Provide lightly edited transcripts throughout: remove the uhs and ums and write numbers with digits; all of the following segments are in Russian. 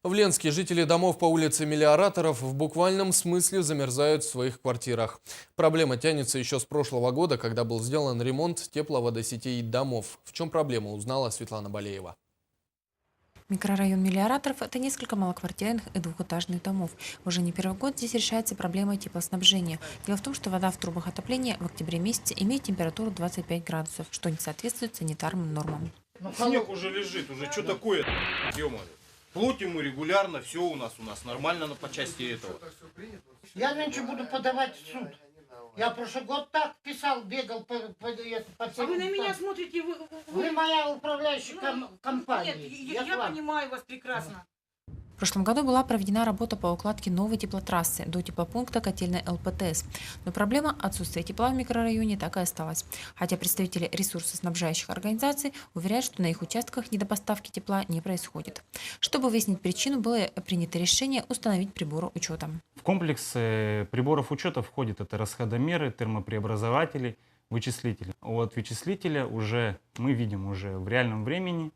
В Ленске жители домов по улице Мелиораторов в буквальном смысле замерзают в своих квартирах. Проблема тянется еще с прошлого года, когда был сделан ремонт тепловодосетей домов. В чем проблема, узнала Светлана Болеева. Микрорайон Мелиораторов – это несколько малоквартирных и двухэтажных домов. Уже не первый год здесь решается проблема теплоснабжения. Дело в том, что вода в трубах отопления в октябре месяце имеет температуру 25 градусов, что не соответствует санитарным нормам. Снег уже лежит, уже что такое, ё-моё. Платим мы регулярно, все у нас нормально по части этого. Я нынче буду подавать в суд. Я прошлый год так писал, бегал по всем. А вы на меня смотрите, Вы моя управляющая компания. Нет, я понимаю вас прекрасно. В прошлом году была проведена работа по укладке новой теплотрассы до теплопункта котельной ЛПТС. Но проблема отсутствия тепла в микрорайоне так и осталась. Хотя представители ресурсоснабжающих организаций уверяют, что на их участках недопоставки тепла не происходит. Чтобы выяснить причину, было принято решение установить приборы учета. В комплекс приборов учета входит это расходомеры, термопреобразователи, вычислители. От вычислителя уже мы видим уже в реальном времени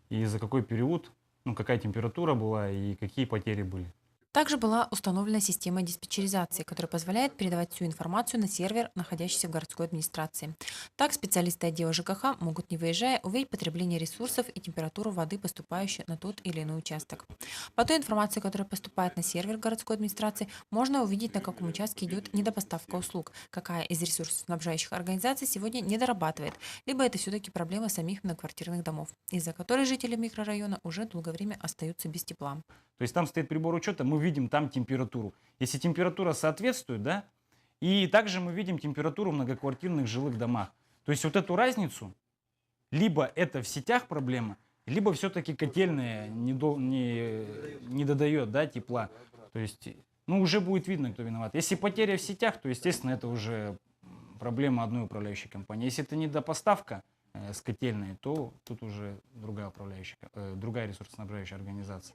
и за какой период, какая температура была и какие потери были. Также была установлена система диспетчеризации, которая позволяет передавать всю информацию на сервер, находящийся в городской администрации. Так специалисты отдела ЖКХ могут, не выезжая, увидеть потребление ресурсов и температуру воды, поступающей на тот или иной участок. По той информации, которая поступает на сервер городской администрации, можно увидеть, на каком участке идет недопоставка услуг, какая из ресурсоснабжающих организаций сегодня не дорабатывает, либо это все-таки проблема самих многоквартирных домов, из-за которой жители микрорайона уже долгое время остаются без тепла. То есть там стоит прибор учета, мы видим там температуру. Если температура соответствует, да, и также мы видим температуру в многоквартирных жилых домах. То есть вот эту разницу, либо это в сетях проблема, либо все-таки котельная не додает, да, тепла. То есть, уже будет видно, кто виноват. Если потеря в сетях, то, естественно, это уже проблема одной управляющей компании. Если это недопоставка с котельной, то тут уже другая ресурсоснабжающая организация.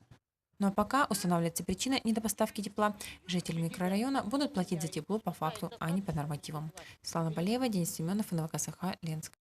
Ну а пока устанавливается причина недопоставки тепла, жители микрорайона будут платить за тепло по факту, а не по нормативам. Светлана Болеева, Денис Семенов, НВК СХ, Ленск.